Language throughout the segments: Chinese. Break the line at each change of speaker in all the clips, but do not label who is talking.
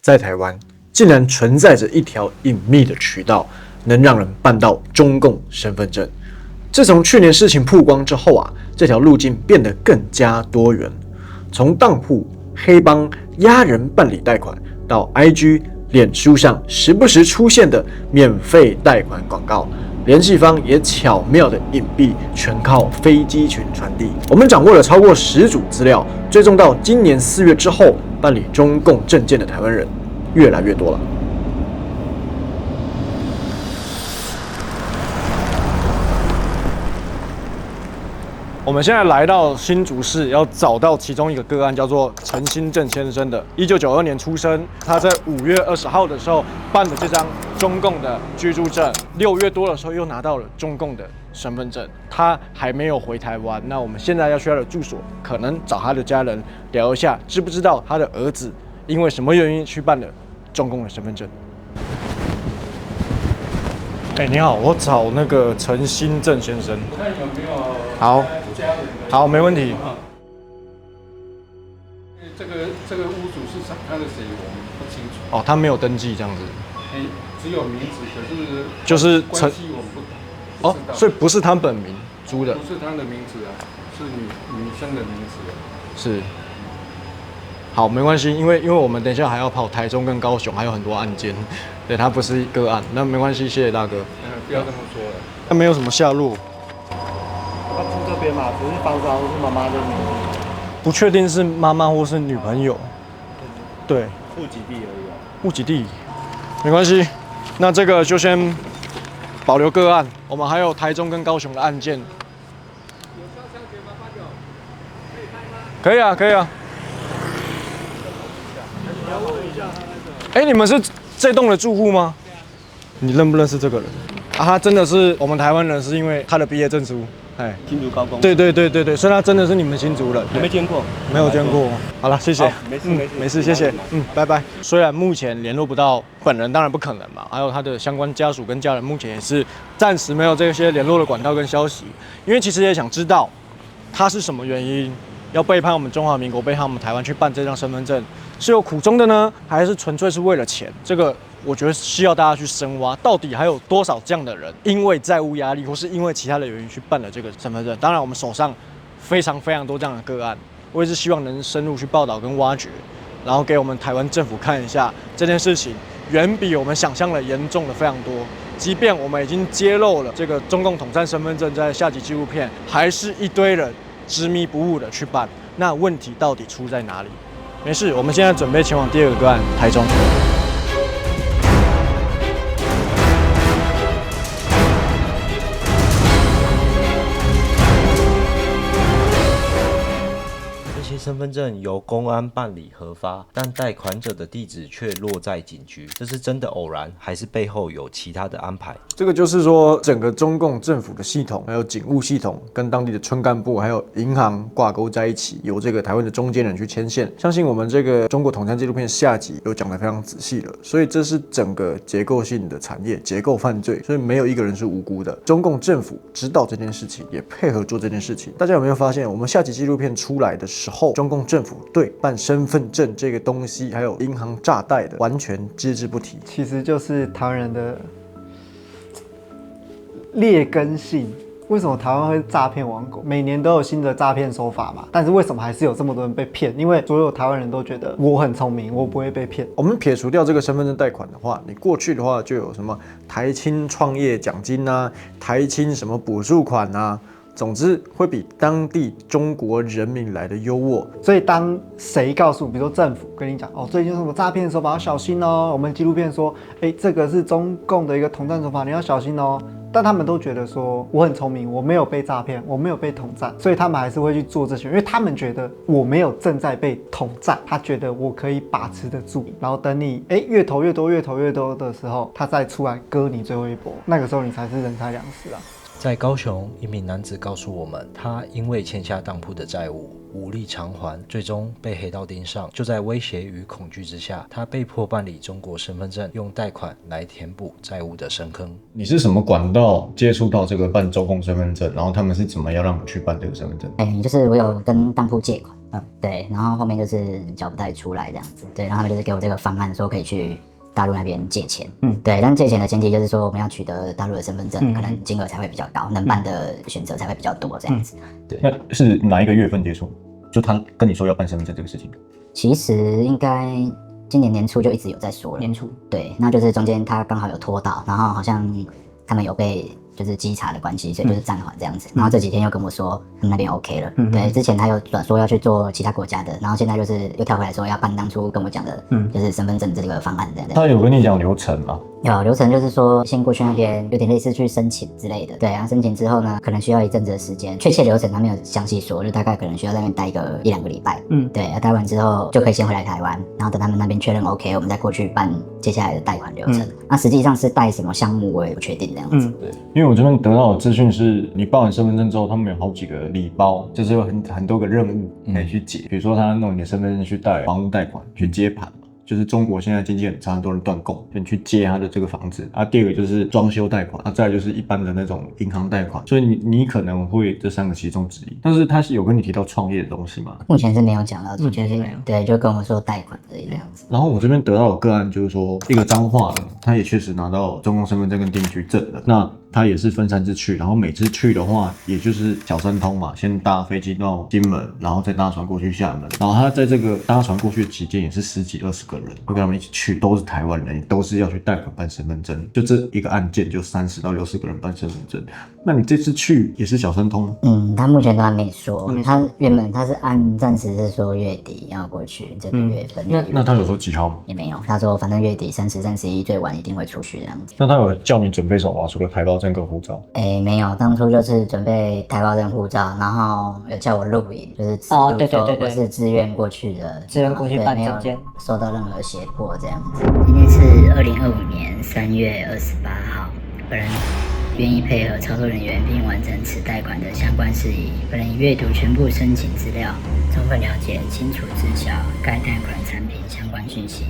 在台灣，竟然存在着一條隱秘的渠道，能讓人辦到中共身份證。自從去年事情曝光之後啊，這條路徑變得更加多元，從當鋪、黑幫、壓人辦理貸款，到 IG、臉書上時不時出現的免費貸款廣告，聯繫方也巧妙的隱蔽，全靠飛機群傳遞。我們掌握了超過10組資料，追蹤到今年4月之後，辦理中共證件的台灣人越來越多了。我們現在來到新竹市，要找到其中一個個案，叫做陳新正先生的，1992年出生。他在5月20號的時候辦了這張中共的居住證，6月多的時候又拿到了中共的身份證。他還沒有回台灣，那我們現在要去他的住所，可能找他的家人聊一下，知不知道他的兒子因為什麼原因去辦了中共的身份證？你好，我找那個陳新正先生。我看有沒有好，好，沒問題。
这個屋主是他的誰，我們不清楚。
哦，他沒有登記這樣子。
只有名字，可是
就是
關係我們不懂。哦，
所以不是他本名租的。
不是他的名字啊，是女生的名字啊。是。
好，沒關係，因為我們等一下還要跑台中跟高雄，還有很多案件，對，他不是個案，那沒關係，謝謝大哥。
不要這麼說了。
他沒有什麼下落。
他住這邊嘛，只是房子好像是媽媽的名字。
不確定是媽媽或是女朋友。對。
戶籍地而已啊。
戶籍地，沒關係，那這個就先保留個案，我們還有台中跟高雄的案件。有肖像權嗎？可以拍嗎？可以啊，可以啊。你要問一下他那個。你們是這棟的住戶嗎？你認不認識這個人？啊，他真的是我們台灣人，是因為他的畢業證書。
新竹高工。
對，所以他真的是你們新竹人。
沒見過。
沒有見過。好了，謝謝。
沒事，
謝謝。拜拜。雖然目前聯絡不到本人，當然不可能嘛，還有他的相關家屬跟家人，目前也是暫時沒有這些聯絡的管道跟消息。因為其實也想知道他是什麼原因要背叛我們中華民國，背叛我們台灣去辦這張身份證，是有苦衷的呢，還是純粹是為了錢？這個我覺得需要大家去深挖，到底還有多少這樣的人，因為債務壓力或是因為其他的原因去辦了這個身份證？當然，我們手上非常多這樣的個案，我也是希望能深入去報道跟挖掘，然後給我們台灣政府看一下這件事情遠比我們想象的嚴重的非常多。即便我們已經揭露了這個中共統戰身份證在下集紀錄片，還是一堆人執迷不悟的去辦，那問題到底出在哪裡？沒事，我們現在準備前往第2個個案，台中。
这些身份證由公安辦理核發，但貸款者的地址卻落在警局，這是真的偶然，還是背後有其他的安排？
這個就是說，整個中共政府的系統，還有警務系統，跟當地的村幹部，還有銀行掛鈎在一起，由這個台灣的中間人去牽線。相信我們這個中國統戰紀錄片下集有講得非常仔細了，所以這是整個結構性的產業結構犯罪，所以沒有一個人是無辜的。中共政府知道這件事情，也配合做這件事情。大家有沒有發現，我們下集紀錄片出來的時候，中共政府對辦身份證這個東西，還有銀行詐貸的，完全只字不提。
其實就是台灣人的劣根性。為什麼台灣會是詐騙王國？每年都有新的詐騙手法嘛，但是為什麼還是有這麼多人被騙？因為所有台灣人都覺得我很聰明，我不會被騙。我們
撇除掉這個身份證貸款的話，你過去的話就有什麼台青創業獎金啊，台青什麼補助款啊。總之會比當地中國人民來的優渥，
所以當誰告訴，比如說政府跟你講哦，最近有什麼詐騙手法要小心哦，我們紀錄片說，這個是中共的一個統戰手法，你要小心哦。但他們都覺得說我很聰明，我沒有被詐騙，我沒有被統戰，所以他們還是會去做這些，因為他們覺得我沒有正在被統戰，他覺得我可以把持得住，然後等你越投越多的時候，他再出來割你最後一波，那個時候你才是人財兩失啊。
在高雄，一名男子告訴我們，他因為欠下當鋪的債務，無力償還，最終被黑道盯上。就在威脅與恐懼之下，他被迫辦理中國身份證，用貸款來填補債務的深坑。
你是什麼管道接觸到這個辦中共身份證？然後他們是怎麼要讓你去辦這個身份證？
就是我有跟當鋪借款。對，然後後面就是繳不太出來這樣子，對，然後他們就是給我這個方案，說可以去大陸那邊借錢，對，但借錢的前提就是說我們要取得大陸的身份證，可能金額才會比較高，能辦的選擇才會比較多這樣子。
對，那是哪一個月份結束？就他跟你說要辦身份證這個事情？
其實應該今年年初就一直有在說了。年初，對，那就是中間他剛好有拖到，然後好像他們有被就是稽查的關係，所以就是暫緩這樣子。然後這幾天又跟我說他們那邊 OK 了。對，之前他有轉說要去做其他國家的，然後現在就是又跳回來說要辦當初跟我講的，就是身份證這個方案這樣。
他有跟你講流程嗎？
有流程，就是說先過去那邊，有點類似去申請之類的。對啊，申請之後呢，可能需要一陣子的時間。確切流程他沒有詳細說，就大概可能需要在那邊待一兩個禮拜。對，待完之後就可以先回來台灣，然後等他們那邊確認 OK，我們再過去辦接下來的貸款流程。那實際上是貸什麼項目我也不確定這樣子。
對，因為我這邊得到的資訊是，你辦完身份證之後，他們有好幾個禮包，就是有很多個任務可以去解。比如說他弄你的身份證去貸房屋貸款，去接盤。就是中國現在經濟很差，很多人斷供，就你去借他的這個房子啊。第二個就是裝修貸款，再來就是一般的那種銀行貸款。所以你可能會這三個其中之一，但是他是有跟你提到創業的東西嗎？
目前是沒有講到，就是對，就跟我說貸款而已這樣子。
然後我這邊得到的個案就是說，一個彰化的，他也確實拿到中共身份證跟定居證了。那他也是分3次去，然後每次去的話，也就是小三通嘛，先搭飛機到金門，然後再搭船過去廈門。然後他在這個搭船過去的期間，也是10幾20個人，會跟他們一起去，都是台灣人，都是要去貸款辦身份證。就這一個案件，就30到60個人辦身份證。那你這次去也是小三通？
他目前都還沒說，他原本他是暫時是說月底要過去，這個月份。
那他有說幾號嗎？
也沒有，他說反正月底30、31最晚一定會出去這樣子。
那他有叫你準備什麼嗎？除了台胞證跟護照？
沒有，當初就是準備台胞證、護照，然後有叫我錄影，就是對，我是自願過去的，自願過去辦證件，受到任何脅迫這樣子。今天是2025年3月28號，本人願意配合操作人員並完成此貸款的相關事宜。本人已閱讀全部申請資料，充分了解清楚知曉該貸款產品相關訊息，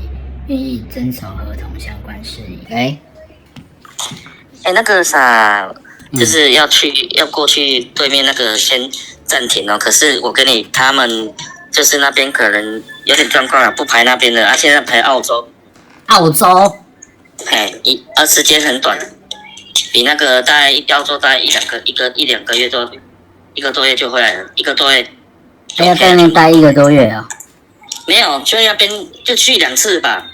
願意遵守合同相關事宜。
那個啥，就是要過去對面那個先暫停哦。可是我跟你他們就是那邊可能有點狀況了，不排那邊的，現在排澳洲。
澳洲？
時間很短，比那個大概澳洲大概一兩個月多，1個多月就回來了，1個多月。
要在那邊待1個多月啊？
沒有，去那邊就去2次吧。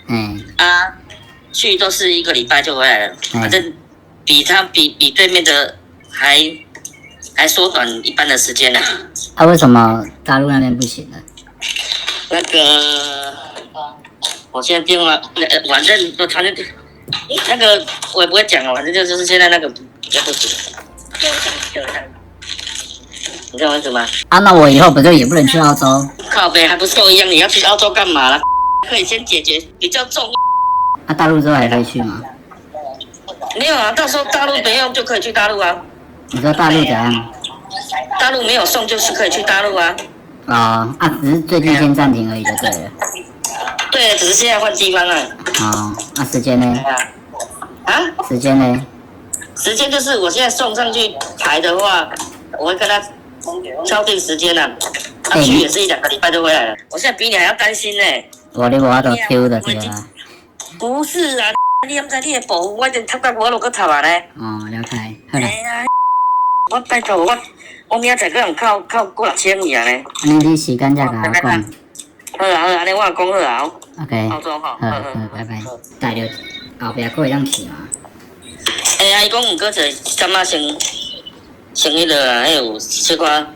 去都是1個禮拜就回來了，反正。比對面的還縮短一半的時間呢。
為什麼大陸那邊不行呢？
那個，我現在電話，反正我傳的，那個我也不會講，反正就是現在那個比較不行。你知道為什麼嗎？
那我以後不就也不能去澳洲？
靠北還不是都一樣？你要去澳洲幹嘛啦？可以先解決比較重。
大陸之後還可以去嗎？
沒有啊，到時候大陸沒有就可以去大陸啊。
你說大陸怎樣？
大陸沒有送就是可以去大陸啊。
只是最近先暫停而已就對了。
對，只是現在換地方了。
時間呢？時間呢？
時間就是我現在送上去排的話，我會跟他敲定時間啊。他去也是1、2個禮拜就回來了。我現在比你還要擔心呢。
你無法度抽的對啊。
不是啊。你唔知你的保護，我真讀到我落去讀啊咧。
了解。好啦。
我拜託我明仔載個人靠過6000爾咧。
你時間再甲我講。
好啊，安尼我講好啊。
OK。
澳洲好。
好，拜拜。帶着後壁還會當去嗎？
伊講毋過就感覺先迄落啊，有小可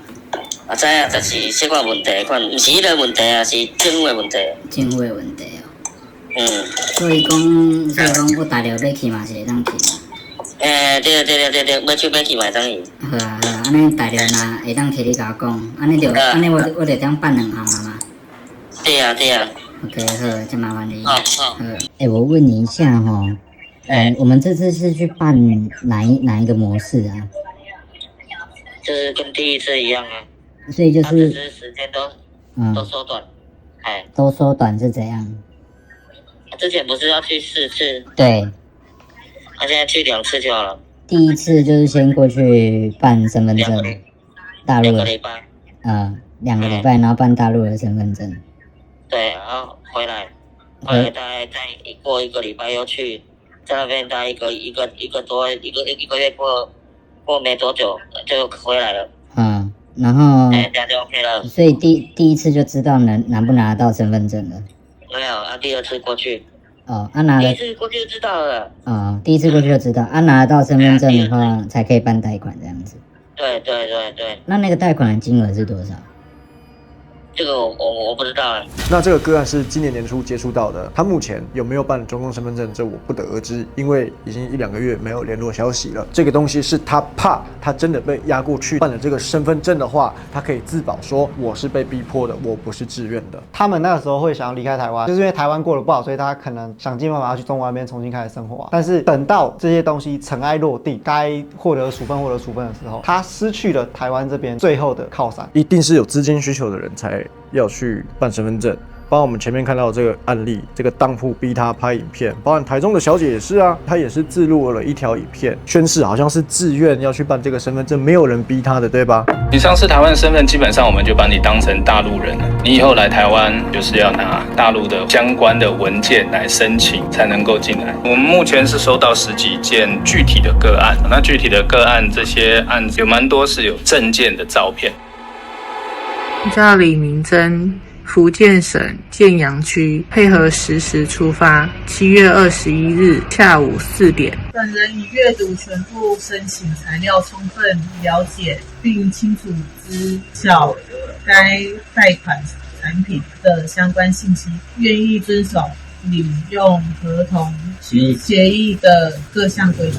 知影，就是小可問題款，毋是迄個問題啊，是政府的問題。政府的問題。所以講，我大陸要去嘛是會當去嘛。對，要去嘛會當去。
好啊，安尼大陸若會當去你甲我講，安尼我就當辦2項嘛。對啊。OK， 好，真麻煩你。好。我問你一下我們這次是去辦哪一個模式啊？
就是跟第一次一樣啊。
所以就是。
只是時間都縮短。
都縮短是怎樣？
之前不是要去4次？
對。
現在去2次就好了。
第一次就是先過去辦身份證，大陸。
2個禮拜。
2個禮拜，然後辦大陸的身份證。
對，然後回來大概再過1個禮拜又去，在那邊待一個月過沒多久就回來了。
然後
這樣就 OK 了。
所以第一次就知道拿不拿得到身份證了。
沒有啊，第2次過去。
拿了。
第1次過去就知道了。
第1次過去就知道，拿得到身份證的話才可以辦貸款這樣子。
對。
那個貸款的金額是多少？
這個我不知道了。
那這個個案是今年年初接觸到的，他目前有沒有辦中共身份證，這我不得而知，因為已經1-2個月沒有聯絡消息了。這個東西是他怕他真的被壓過去辦了這個身份證的話，他可以自保說我是被逼迫的，我不是自願的。
他們那個時候會想要離開台灣，就是因為台灣過得不好，所以他可能想盡辦法要去中國那邊重新開始生活。但是等到這些東西塵埃落定，該獲得處分的時候，他失去了台灣這邊最後的靠山。
一定是有資金需求的人才要去辦身份證，包括我们前面看到这个案例，这个當鋪逼他拍影片，包含台中的小姐也是啊，她也是自錄了一條影片，宣誓好像是自願要去辦這個身份證，沒有人逼他的，對吧？
你上次台灣身份，基本上我們就把你當成大陸人了。你以後來台灣就是要拿大陸的相關的文件來申請，才能夠進來。我們目前是收到10幾件具體的個案，那具體的個案這些案子有蠻多是有證件的照片。
叫李明珍，福建省建陽區，配合實時出發，7月21日下午4點。
本人已閱讀全部申請材料，充分了解並清楚知曉該貸款產品的相關信息，願意遵守領用合同協議的各項規則。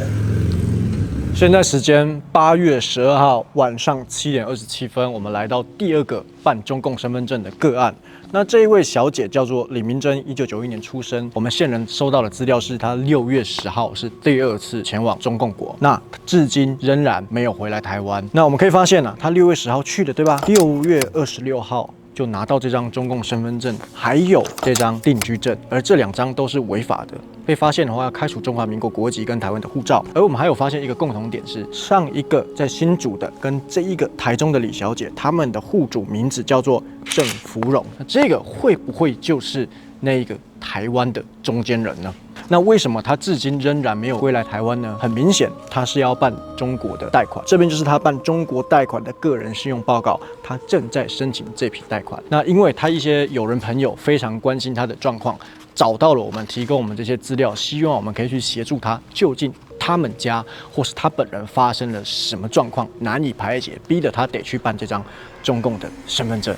現在時間8月12號晚上7點27分，我們來到第2個辦中共身份證的個案。那這一位小姐叫做李明珍，1991年出生。我們線人收到的資料是她6月10號是第2次前往中共國，那至今仍然沒有回來台灣。那我們可以發現啊，她6月10號去的，對吧？6月26號。就拿到這張中共身份證，還有這張定居證，而這2張都是違法的。被發現的話，要開除中華民國國籍跟台灣的護照。而我們還有發現一個共同點是，上一個在新竹的跟這一個台中的李小姐，他們的戶主名字叫做鄭福榮。那這個會不會就是那一個台灣的中間人呢？那為什麼他至今仍然沒有歸來台灣呢？很明顯，他是要辦中國的貸款。這邊就是他辦中國貸款的個人信用報告，他正在申請這筆貸款。那因為他一些友人朋友非常關心他的狀況，找到了我們，提供我們這些資料，希望我們可以去協助他，究竟他們家或是他本人發生了什麼狀況，難以排解，逼得他得去辦這張中共的身份證。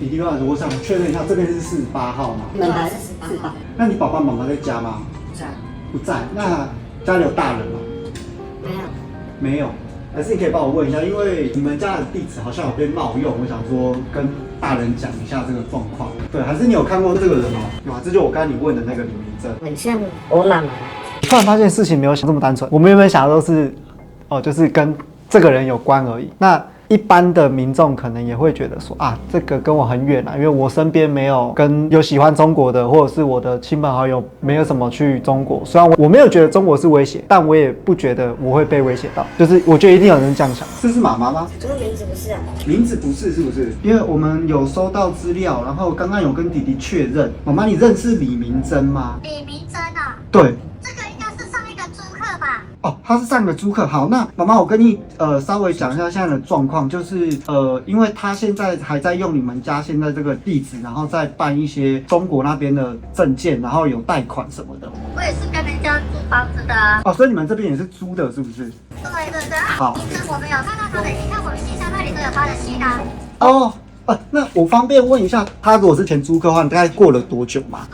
弟弟哥，我想確認一下，這邊是48號嗎？
門牌是48號。
那你爸爸媽媽在家嗎？不在。那家裡有大人嗎？沒有。還是你可以幫我問一下，因為你們家的地址好像有被冒用，我想說跟大人講一下這個狀況。對，還是你有看過這個人嗎？有啊，這就是我剛才你問的那個李明珍。
很像我媽媽。
突然發現事情沒有想這麼單純，我們原本想的都是，就是跟這個人有關而已。那一般的民眾可能也會覺得說啊，這個跟我很遠啊，因為我身邊沒有有喜歡中國的，或者是我的親朋好友沒有什麼去中國。雖然我沒有覺得中國是威脅，但我也不覺得我會被威脅到。就是我覺得一定有人這樣想。這是媽媽嗎？
這個名字不是啊。
名字不是，是不是？因為我們有收到資料，然後剛剛有跟弟弟確認。媽媽，你認識李明珍嗎？
李明珍啊？
對。
這個應該是上一個租客吧？
哦，他是上個租客。好，那媽媽，我跟你稍微講一下現在的狀況，就是因為他現在還在用你們家現在這個地址，然後再辦一些中國那邊的證件，然後有貸款什麼的。
我也是跟人家租房子的。
哦，所以你們這邊也是租的，是不是？
對對對。
好。
名字我們有看到他的，你看我們信箱那裡都有他的信啊。
哦，那我方便問一下，他如果是前租客的話，你大概過了多久嗎？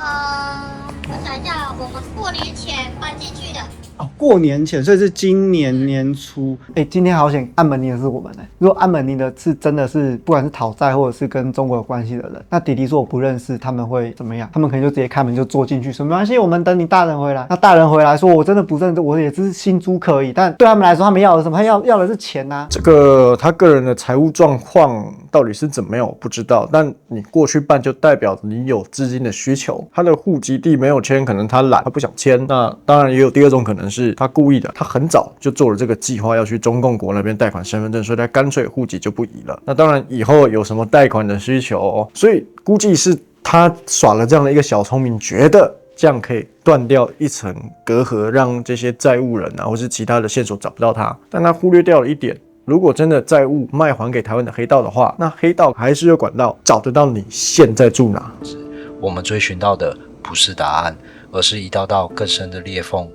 我想一下，我們過年前搬進去的。
哦，過年前，所以是今年年初。今天好險，按門鈴的是我們。如果按門鈴的是真的是不管是討債或者是跟中國有關係的人，那弟弟說我不認識，他們會怎麼樣？他們可能就直接開門就坐進去，說沒關係，我們等你大人回來。那大人回來說我真的不認識，我也只是新租可以。但對他們來說，他們要的什麼？他要的是錢啊。
這個他個人的財務狀況到底是怎麼樣，我不知道。但你過去辦就代表你有資金的需求。他的戶籍地沒有簽，可能他懶，他不想簽。那當然也有第二種可能是他故意的，他很早就做了這個計劃要去中共國那邊貸款身份證，所以他乾脆戶籍就不移了。那當然以後有什麼貸款的需求，所以估計是他耍了這樣的一個小聰明，覺得這樣可以斷掉一層隔阂，讓這些債務人啊或是其他的線索找不到他。但他忽略掉了一點，如果真的債務賣還給台灣的黑道的話，那黑道還是有管道找得到你現在住哪。
我們追尋到的不是答案，而是一道道更深的裂縫。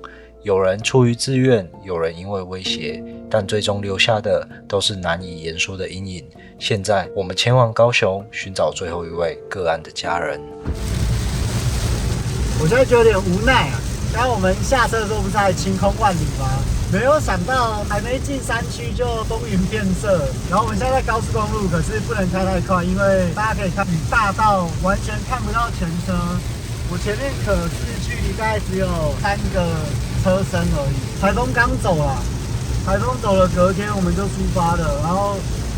有人出於自願，有人因為威脅，但最終留下的都是難以言說的陰影。現在我們前往高雄，尋找最後一位個案的家人。
我現在覺得有點無奈啊！刚剛我們下車的時候不是還晴空萬里嗎？沒有想到還沒進山區就風雲變色。然後我們現在在高速公路，可是不能開太快，因為大家可以看雨大到完全看不到前車。我前面可视距離大概只有3個車身而已。台風剛走啦，台風走了隔天我們就出發了。然後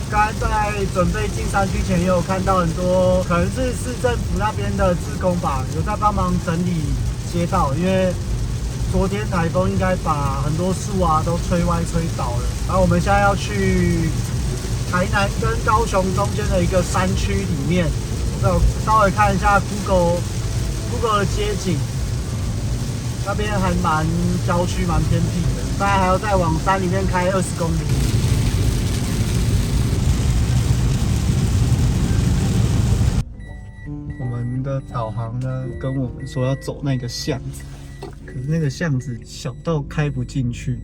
剛才在準備進山區前，也有看到很多可能是市政府那邊的志工吧，有在幫忙整理街道，因為昨天台風應該把很多樹啊都吹歪吹倒了。然後我们现在要去台南跟高雄中間的一個山區裡面，我稍微看一下 Google 的街景，那邊還蠻郊區蠻偏僻的，大概還要再往山裡面開20公里。我們的導航呢跟我們說要走那個巷子，可是那個巷子小到開不進去。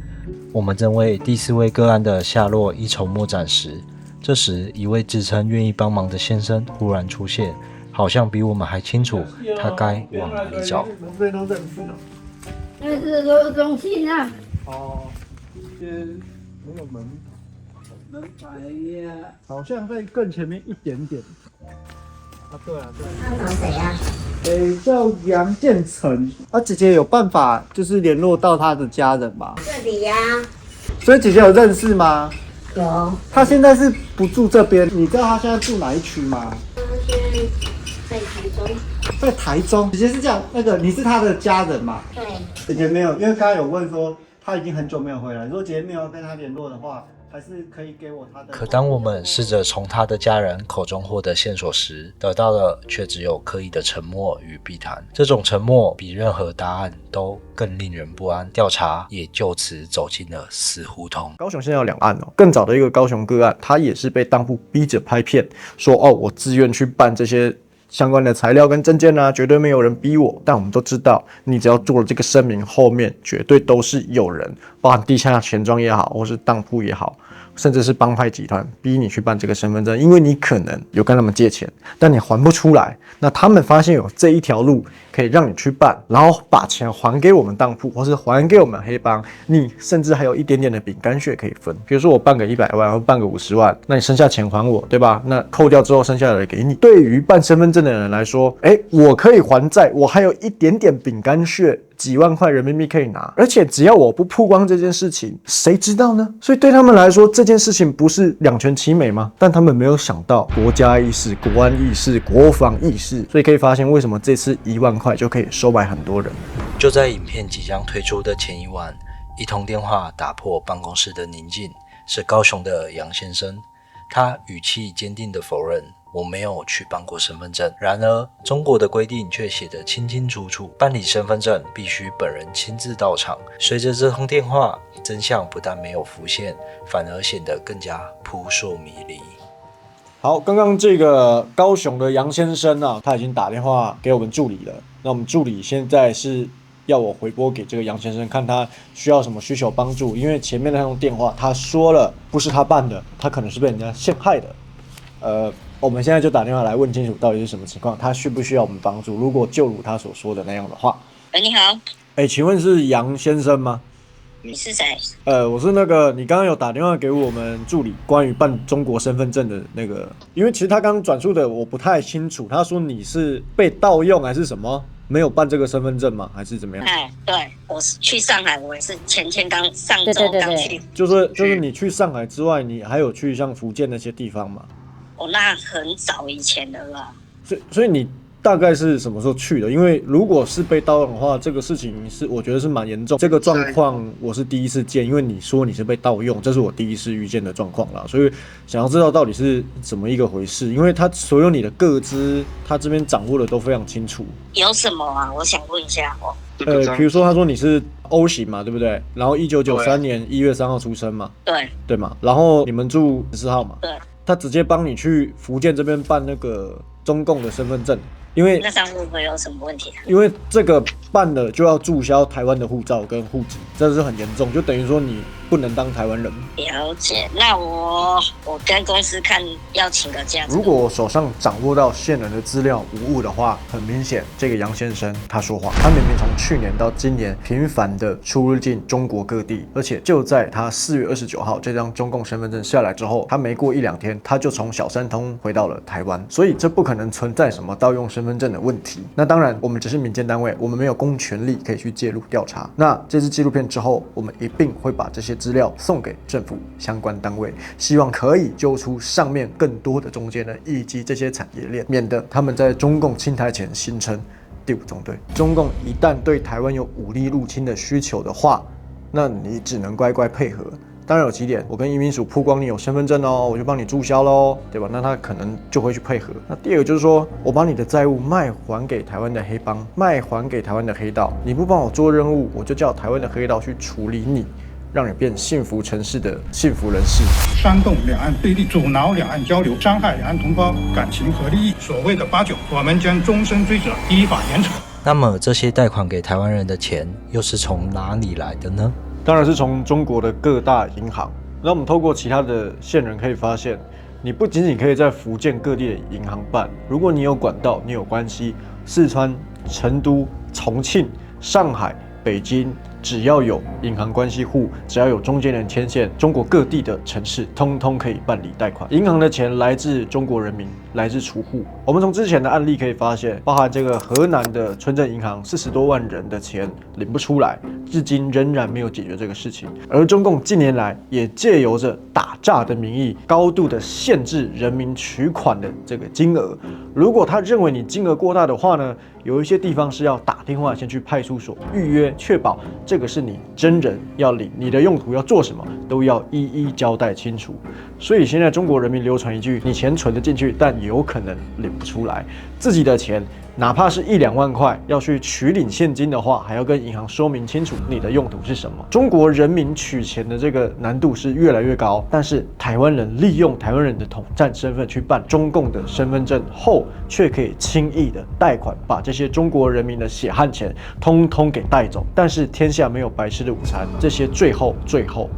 我們正為第4位個案的下落一籌莫展時，這時一位自稱願意幫忙的先生忽然出現，好像比我們還清楚他該往哪裡找。
這邊都認識了。
那是羅中心啊。
哦，先沒有門牌，好像在更前面一點點。啊，對啊，對。
他找誰啊？
叫楊建成。啊，姐姐有辦法就是聯絡到他的家人吧？
這裡呀。
所以姐姐有認識嗎？
有。
他現在是不住這邊，你知道他現在住哪一區嗎？
他現在在台中。
在台中。姐姐是這樣，那個你是他的家人嘛？
對。
姐姐沒有，因為剛剛有問說他已經很久沒有回來，如果姐姐沒有跟他聯絡的話，還是可以給我他的。
可當我們試着從他的家人口中獲得線索時，得到的卻只有刻意的沉默與避談。這種沉默比任何答案都更令人不安，調查也就此走進了死胡同。
高雄現在有2案哦，更早的一個高雄個案，他也是被當鋪逼着拍片，說哦，我自願去辦這些相關的材料跟證件啊，絕對沒有人逼我。但我們都知道，你只要做了這個聲明，後面絕對都是有人，包含地下錢莊也好，或是當鋪也好，甚至是幫派集團逼你去辦這個身份證，因為你可能有跟他們借錢，但你還不出來。那他們發現有這一條路可以讓你去辦，然後把錢還給我們當鋪，或是還給我們黑幫，你甚至還有一點點的餅乾屑可以分。比如說我辦個100萬，或辦個50萬，那你剩下錢還我，對吧？那扣掉之後剩下的給你。對於辦身份證的人來說，我可以還債，我還有一點點餅乾屑。幾萬塊人民幣可以拿，而且只要我不曝光這件事情，誰知道呢？所以對他們來說，這件事情不是兩全其美嗎？但他們沒有想到國家意識、國安意識、國防意識，所以可以發現為什麼這次1萬塊就可以收買很多人。
就在影片即將推出的前一晚，一通電話打破辦公室的寧靜，是高雄的楊先生，他語氣堅定地否認。我沒有去辦過身份證，然而中國的規定卻寫得清清楚楚，辦理身份證必須本人親自到場。隨着這通電話，真相不但沒有浮現，反而顯得更加撲朔迷離。
好，剛剛這個高雄的楊先生啊，他已經打電話給我們助理了。那我們助理現在是要我回撥給這個楊先生，看他需要什麼需求幫助，因為前面那通電話他說了不是他辦的，他可能是被人家陷害的。我們現在就打電話來問清楚到底是什麼情況，他需不需要我們幫助？如果就如他所說的那樣的話，
你好，
請問是楊先生嗎？
你是誰？
我是那個你剛剛有打電話給我們助理，關於辦中國身份證的那個，因為其實他剛剛轉述的我不太清楚，他說你是被盜用還是什麼？沒有辦這個身份證嗎？還是怎麼樣？
對，我是去上海，我也是前剛上周剛去。
就是你去上海之外，你還有去像福建那些地方嗎？
哦，那很早以前的了。
所以你大概是什麼時候去的？因為如果是被盜用的話，這個事情我覺得是蠻嚴重。這個狀況我是第一次見，因為你說你是被盜用，這是我第一次遇見的狀況啦。所以想要知道到底是怎麼一個回事，因為他所有你的個資，他這邊掌握的都非常清楚。
有什麼啊？我想問一下哦。
比如說他說你是 O 型嘛，對不對？然後1993年1月3號出生嘛，对嘛？然後你們住14號嘛，对。他直接幫你去福建這邊辦那個中共的身份證。因為
那上會不會有什麼問題？
因為這個辦了就要註銷台灣的護照跟戶籍，這是很嚴重，就等於說你不能當台灣人。
了解，那我跟公司看要請個假。
如果我手上掌握到線人的資料無誤的話，很明顯這個楊先生他說謊，他明明從去年到今年頻繁的出入境中國各地，而且就在他4月29號這張中共身份證下來之後，他沒過1-2天他就從小三通回到了台灣，所以這不可能存在什麼盜用身份證的問題。那當然我們只是民間單位，我們沒有公權力可以去介入調查。那這支紀錄片之後，我們一併會把這些資料送給政府相關單位，希望可以揪出上面更多的中間人以及這些產業鏈，免得他們在中共侵台前形成第5中隊。中共一旦對台灣有武力入侵的需求的話，那你只能乖乖配合。當然有幾點，我跟移民署曝光你有身份證哦，我就幫你註銷嘍，對吧？那他可能就會去配合。那第二個就是說，我把你的債務賣還給台灣的黑幫，賣還給台灣的黑道，你不幫我做任務，我就叫台灣的黑道去處理你，讓你變幸福城市的幸福人士。
煽動兩岸對立，阻撓兩岸交流，傷害兩岸同胞感情和利益，所謂的89，我們將終身追責，依法嚴懲。
那麼這些貸款給台灣人的錢又是從哪裡來的呢？
當然是從中國的各大銀行。那我們透過其他的線人可以發現，你不僅僅可以在福建各地的銀行辦，如果你有管道，你有關係，四川、成都、重慶、上海、北京，只要有銀行關係戶，只要有中間人牽線，中國各地的城市通通可以辦理貸款。銀行的錢來自中國人民，來自儲戶。我們從之前的案例可以發現，包含這個河南的村鎮銀行40多萬人的錢領不出來，至今仍然沒有解決這個事情。而中共近年來也借由着打詐的名義，高度的限制人民取款的這個金額。如果他認為你金額過大的話呢，有一些地方是要打電話先去派出所預約，確保這個是你真人要領，你的用途要做什麼都要一一交代清楚。所以現在中國人民流傳一句：你錢存得進去，但有可能領不出來。自己的錢哪怕是1-2萬塊，要去取領現金的話，還要跟銀行說明清楚你的用途是什麼。中國人民取錢的這個難度是越來越高，但是台灣人利用台灣人的統戰身份去辦中共的身份證後，卻可以輕易的貸款，把這些中國人民的血汗錢通通給帶走。但是天下沒有白吃的午餐，這些最後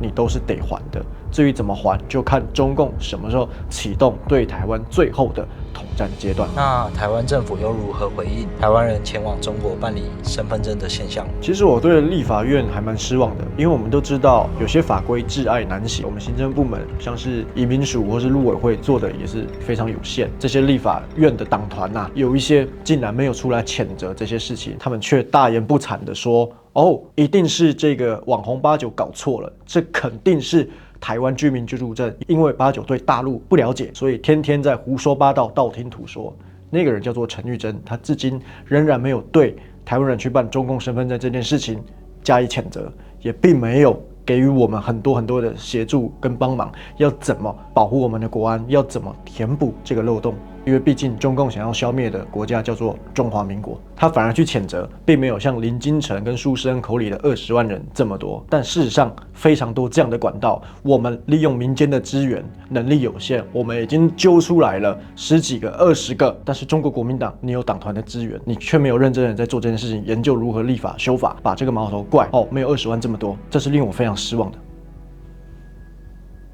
你都是得還的。至於怎麼還，就看中共什麼時候啟動對台灣最後的統戰階段。
那台灣政府又如何回應台灣人前往中國辦理身份證的現象？
其實我對立法院還蠻失望的，因為我們都知道有些法規窒礙難行，我們行政部門像是移民署或是陸委會做的也是非常有限。這些立法院的黨團吶，有一些竟然沒有出來譴責這些事情，他們卻大言不慚的說：“哦，一定是這個網紅89搞錯了，這肯定是台灣居民居住證，因為89對大陸不了解，所以天天在胡說八道、道聽途說。”那個人叫做陳玉珍，他至今仍然沒有對台灣人去辦中共身份證這件事情加以譴責，也並沒有給予我們很多的協助跟幫忙，要怎麼保護我們的國安，要怎麼填補這個漏洞。因為畢竟中共想要消滅的國家叫做中華民國，他反而去譴責，並沒有像林金城跟蘇士恩口裡的20萬人這麼多。但事實上非常多這樣的管道，我們利用民間的資源，能力有限，我們已經揪出來了10幾個、20個。但是中國國民黨，你有黨團的資源，你卻沒有認真的在做這件事情，研究如何立法修法，把這個矛頭怪沒有20萬這麼多，這是令我非常失望的。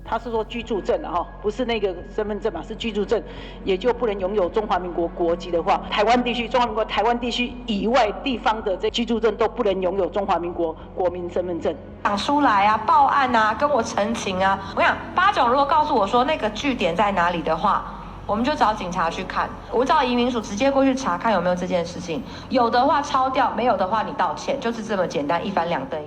他是說居住證啊，不是那個身份證嘛，是居住證，也就不能擁有中華民國國籍的話，台灣地區、中華民國台灣地區以外地方的這居住證都不能擁有中華民國國民身份證。
講出來啊，報案啊，跟我陳情啊。我想89如果告訴我說那個據點在哪裡的話，我們就找警察去看，我找移民署直接過去查看有沒有這件事情，有的話抄掉，沒有的話你道歉，就是這麼簡單，一翻兩瞪眼。